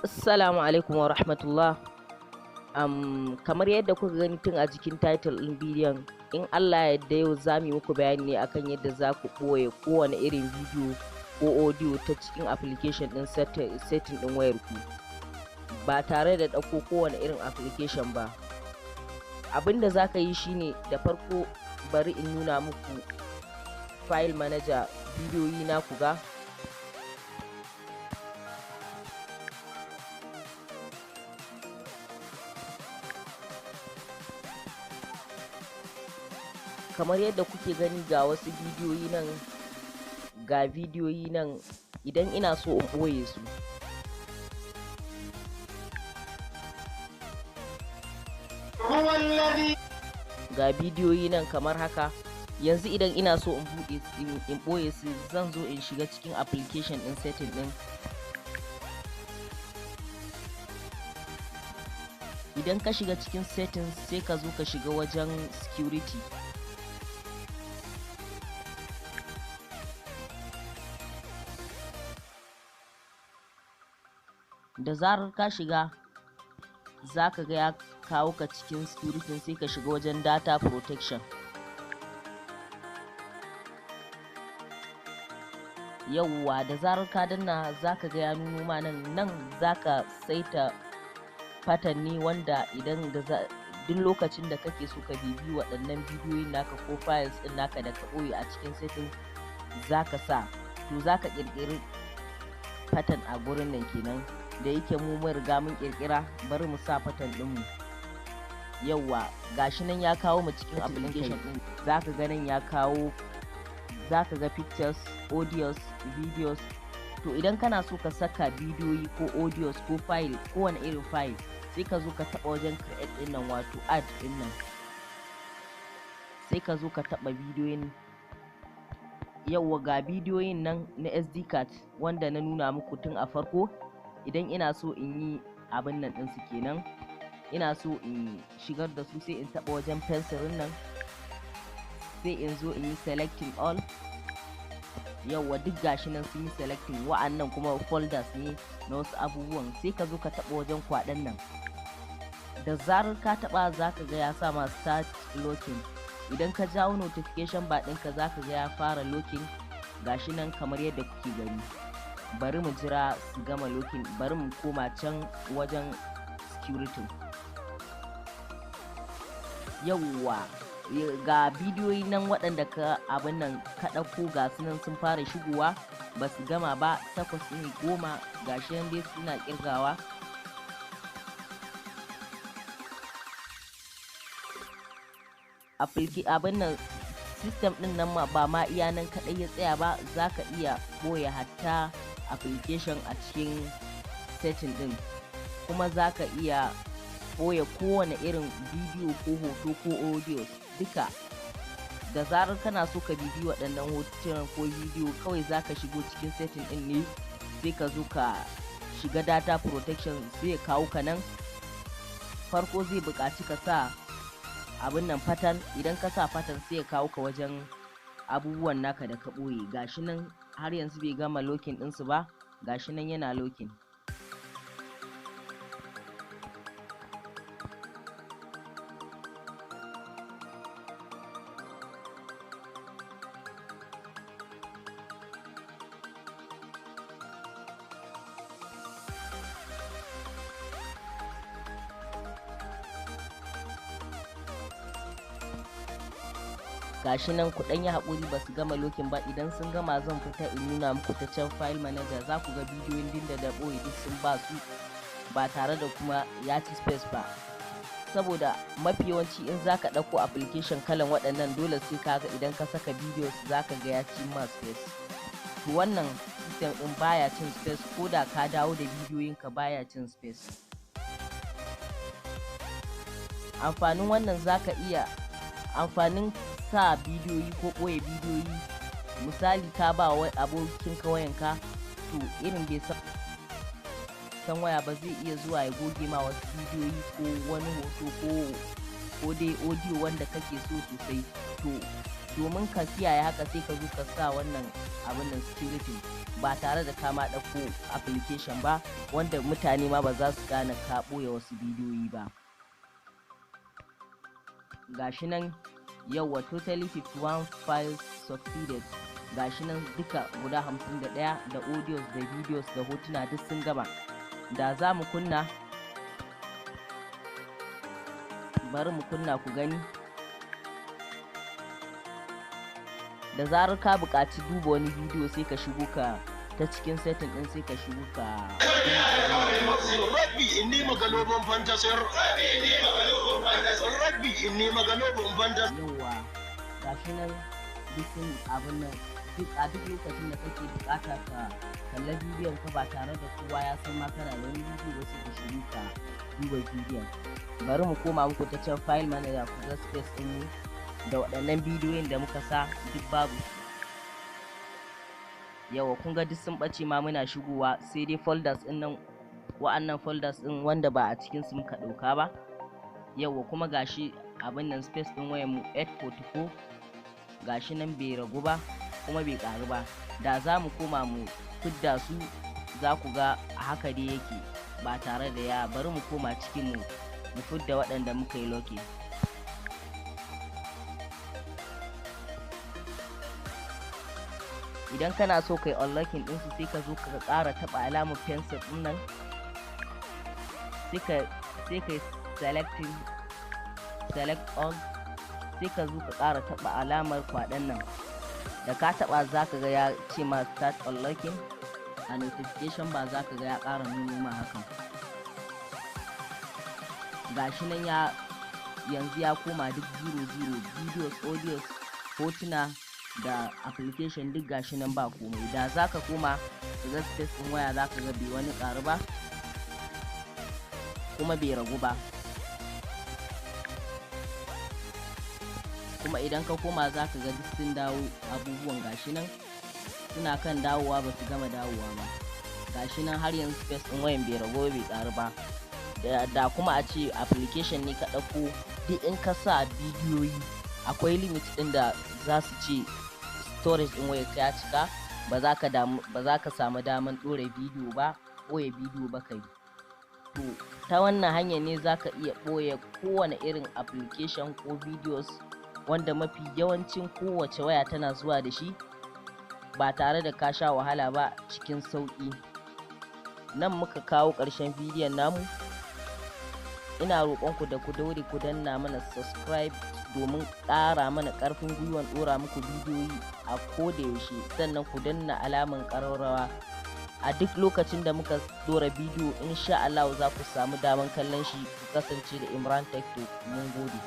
Assalamu alaikum wa rahmatullah. Kamar yadda kuka gani tun a jikin title ɗin bidiyon, in Allah ya yarda yau za mu yi muku bayani ne akan yadda za ku ɓoye kowane irin bidiyo ko audio ta cikin application ɗin setting ɗin wayarku ba tare da ɗauko kowane irin application ba. Abin da za ka yi shine da farko bari in nuna muku file manager bidiyoyi na ku ga. Kamar yadda kuke gani ga wasu bidiyoyi nan, ga bidiyoyi nan, idan ina so in ɓoye su ga bidiyoyi nan kamar haka. Yanzu idan ina so in ɓoye su zan zo in shiga cikin application ɗin setting ɗin. Idan ka shiga cikin settings sai ka zo ka shiga wajen security. Da zarar ka shiga za ka ga ya kawo ka cikin security, sai ka shiga wajen data protection. Yawwa da zarar ka danna za ka ga ya nuno ma nan za ka saita pattern ne wanda idan duk lokacin da kake so ka bibi waɗannan bidiyoyin naka ko files ɗin naka da ka ɓoye a cikin setting za ka sa, to za ka ƙirƙiri pattern a gurin nan kenan. Da yake mu mun riga mun kirkira, bari mu sa pattern ɗinmu. Yawwa gashi nan ya kawo mu cikin application ɗin, zaka ga nan ya kawo, zaka ga pictures, audios, videos. To idan kana so ka saka bidiyoyi ko audios ko file, kowane irin file, sai ka zo ka taɓa wajen create ɗin nan, wato add ɗin nan, sai ka zo ka taɓa bidiyoyin. Yawwa ga bidiyoyin nan na SD card wanda na nuna muku tun a farko. Idan ina so in yi abin nan ɗinsu kenan, ina so in shigar da su, sai in taɓa wajen fensirin nan, sai in zo in yi selecting all. Yawwa duk gashi nan sun yi selecting, wa'annan kuma folders ne na wasu abubuwan. Sai ka zo ka taɓa wajen kwaɗan nan, da zarar ka taɓa za ka ga ya sa ma start locking. Idan ka jawo notification bar ɗinka za ka ga ya fara locking. Gashi nan kamar yadda kuke gani. Bari mu jira su gama locking, bari mu koma can wajen security. Yawwa ga bidiyoyi nan waɗanda ka abin nan ka ɗauko, ga su nan sun fara shigowa, ba su gama ba, 8 ne 10, gashi nan dai suna kirgawa. Abin nan system ɗin nan ba ma iya nan kaɗai ya tsaya ba, za ka iya ɓoye hatta application a cikin setting ɗin, kuma za ka iya ɓoye kowane irin bidiyo ko hoto ko audios duka. Da zarar kana so ka bibi waɗannan hotunan ko bidiyo, kawai za ka shigo cikin setting ɗin ne, sai ka zo ka shiga data protection, sai ya kawo ka nan. Farko zai buƙaci ka sa abin nan pattern. Idan ka sa pattern sai ya kawo ka wajen abubuwan naka da ka ɓoye. Gashi nan har yanzu bai gama locking ɗinsu ba, gashi nan yana locking. Gashi nan ku ɗan yi haƙuri ba su gama locking ba. Idan sun gama zan fita in nuna muku ta can file manager, za ku ga bidiyoyin din da ɓoye duk sun ba su ba tare da kuma ya ci space ba. Saboda mafi yawanci in za ka ɗauko application kalan waɗannan, dole sai kaga idan ka saka videos za ka ga ya ci ma space. To wannan system ɗin baya cin space, ko da ka dawo da bidiyoyinka baya cin space. Amfanin wannan za ka iya amfanin sa bidiyoyi ko ɓoye bidiyoyi, misali ka ba wa abokin ka wayanka, to irin bai san waya ba, zai iya zuwa ya goge ma wasu bidiyoyi ko wani hoto ko dai audio wanda kake so sosai. To domin ka kiyaye haka sai ka zo ka sa wannan abin nan security. ba tare da ka ma ɗauko application ba, wanda mutane ma ba za su gane ka ɓoye wasu bidiyoyi ba. Gashi nan yawa totally 51 files succeeded, gashi nan duka guda 51 da audios da videos da hotuna duk sun gama. Da za mu kunna, bari mu kunna ku gani. Da zarar ka buƙaci duba wani bidiyo sai ka shigo ka ta cikin setting din, sai ka shigo ka rabbi inni magalobin fantasir rabbi inni magalobin fantasir. yawa gashi nan dukkan abin nan a duk lokacin da kake buƙata ka kalla bidiyon ka ba tare da kowa ya san ma kana da wani bidiyo ba, sai ka shigo ka duba bidiyon. Bari mu koma muku ta can file manager ku ga space din mu da waɗannan bidiyoyin da muka sa duk babu. Yawa kun ga duk sun ɓace ma muna shigowa, sai dai folders ɗin nan, wa'annan folders ɗin wanda ba a cikin su muka ɗauka ba. Yawa kuma gashi abin nan space ɗin wayan mu 844, gashi nan bai ragu ba kuma bai ƙaru ba. Da za mu koma mu fidda su za ku ga a haka dai yake ba tare da ya. Bari mu koma cikin mu fidda waɗanda muka yi locking. Idan kana so kai unlocking ɗinsu sai ka zo ka ƙara taɓa alamar pencil ɗin nan, sai ka select all, sai ka zo ka ƙara taɓa alamar kwaɗon nan. Da ka taɓa za ka ga ya ce ma start unlocking a notification ba, za ka ga ya ƙara nuno ma hakan. Gashi nan yanzu ya koma duk 00, videos, audios, hotuna da application duk gashi nan ba komai. Da za ka koma ga space ɗin waya za ka ga bai wani ƙaru ba kuma bai ragu ba. Kuma idan ka koma za ka ga duk sun dawo, abubuwan gashi nan suna kan dawowa, ba su gama dawowa ba. Gashi nan har yanzu space ɗin wayan bai ragu bai ƙaru ba. Da kuma a ce application ne ka ɗauko, duk in ka sa bidiyoyi akwai limit ɗin da za su ce storage ɗin wayar ya cika, ba za ka samu daman ɗora bidiyo ba, ɓoye bidiyo ba kai. To ta wannan hanyar ne za ka iya ɓoye kowane irin application ko videos wanda mafi yawancin kowace waya tana zuwa da shi, ba tare da ka sha wahala ba, cikin sauƙi. Nan muka kawo ƙarshen bidiyon namu. Ina roƙonku da ku daure ku danna mana subscribe domin ƙara mana ƙarfin gwiwan ɗora muku bidiyoyi a koda yaushe, sannan ku danna alaman ƙararrawa. A duk lokacin da muka ɗora bidiyo insha Allah za ku samu daman kallon shi. Ku kasance da Imran Tech Talk. Mun gode.